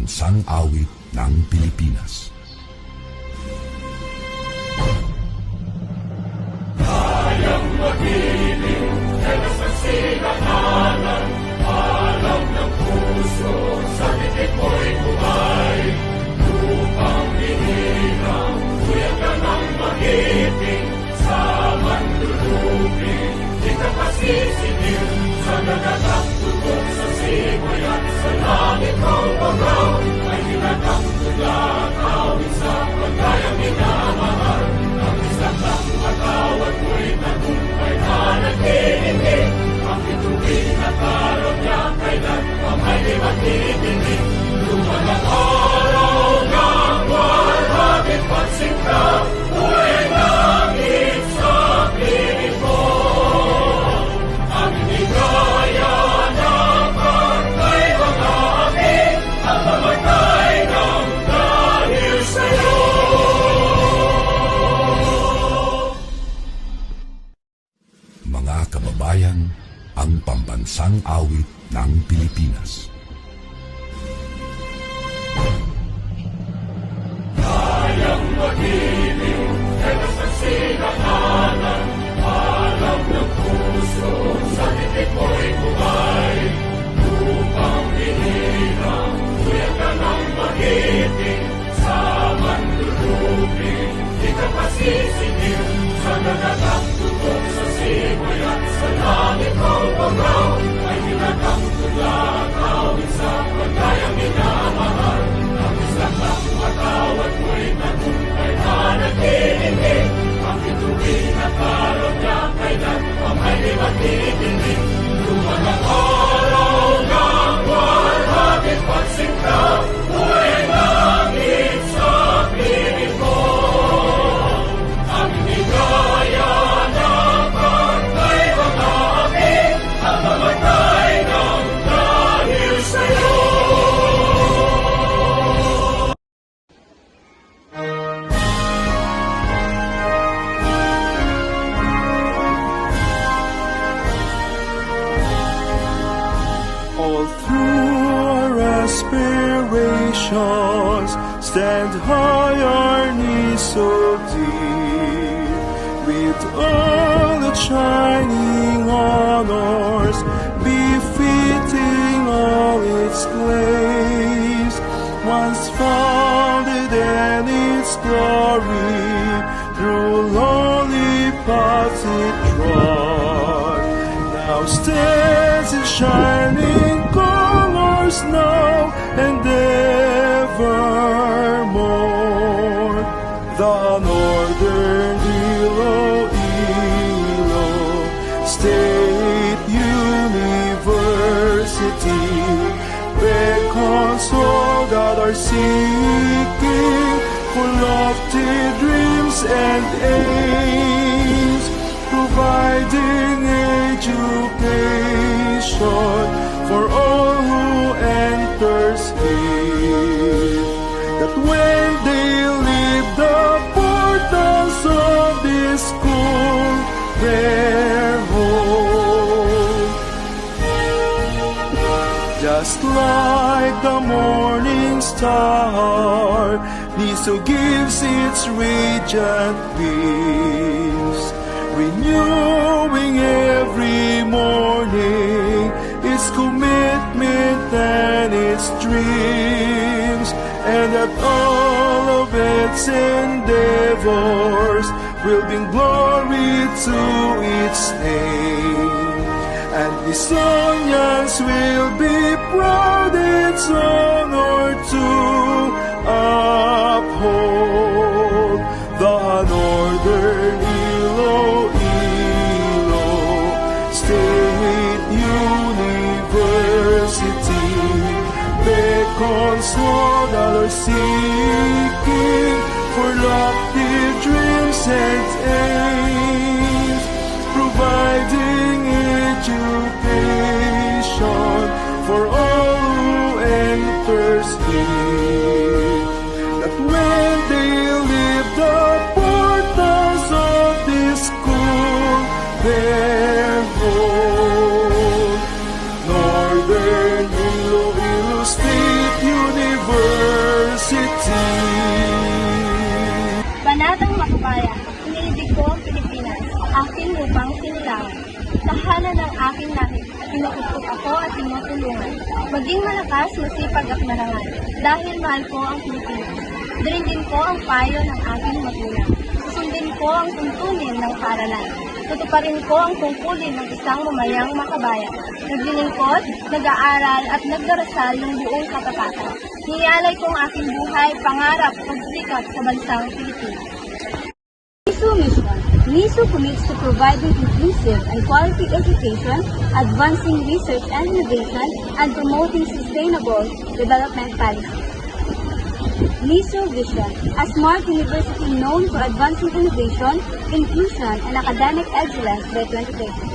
pambansang awit ng Pilipinas. Kayang magiliw, helas ang sinakanan, alam ng puso, sa titik mo'y buhay. Lupang hinirang, kuya ka ng magiting, sa mandulupin, di ka pasisingil, sa nagagang tutok sa simoy at sa langit mo bagaw, ay hinatang tula, kawin sa pagkayang minamahal, ang isang lang matawad mo'y nagumpay na nagtitindig, ang bituin at araw niya kailan ang may di magtitindig. Luman ang araw ng walhagit pagsinta, buhay langit sa piling mo. Ang inigaya na pagkay mga aking, at mamatay ng dahil sa'yo. Mga kababayan, ang pambansang awit ng Pilipinas. Kayang magiliw, helas ang sinakanan, alam ng puso, sa titik mo'y buhay. Lupang hinirang, kuya ka ng magiting, sa mandulupin, di ka pasisingil, sa nagagang tutok sa simoy at sa langit mo bagaw, ay hinatang tula, kawin sa pagkayang minamahal, ang isang lang matawad mo'y nagumpay na nagtitindig, ang bituin at araw niya kailan ang may di magtitindig. Luman ang araw ng walhagit pagsinta, buhay langit sa piling mo. Ang inigaya na pagkay mga aking, at mamatay ng dahil sa'yo. All through our aspirations, stand high, our knees so deep, with all the shining honors, befitting all its claims, once founded and its glory, through lonely paths it trod, now stands in shining colors now and evermore. The Northern Iloilo State University beckons all that are seeking for lofty dreams and aims, providing education for all who enters here, that when they leave the portals of this school, their home, just like the morning star, this who gives its radiant beams, renewing every morning its commitment and its dreams, and that all of its endeavors will bring glory to its name, and the Sonians will be proud its honor to uphold. The Northern Iloilo State University beckons all that are seeking for lofty dreams and aims, providing education for all who enters here, that when they leave the portals of this school, their home, Northern Iloilo State University tahanan ng aking langit. Tinututok ako at tinutulungan. Maging malakas, masipag at marangal. Dahil mahal ko ang Pilipinas. Dirindin ko ang payo ng aking magulang. Susundin ko ang tuntunin ng paaralan. Tutuparin ko ang tungkulin ng isang mamayang makabayan. Naglilingkod, nag-aaral at nagdarasal ng buong katapatan. Niyalay ko ang aking buhay, pangarap, pagsikat sa bansang Pilipinas. NISU mission. NISU commits to providing inclusive and quality education, advancing research and innovation, and promoting sustainable development policies. NISU vision. A smart university known for advancing innovation, inclusion, and academic excellence by 2030.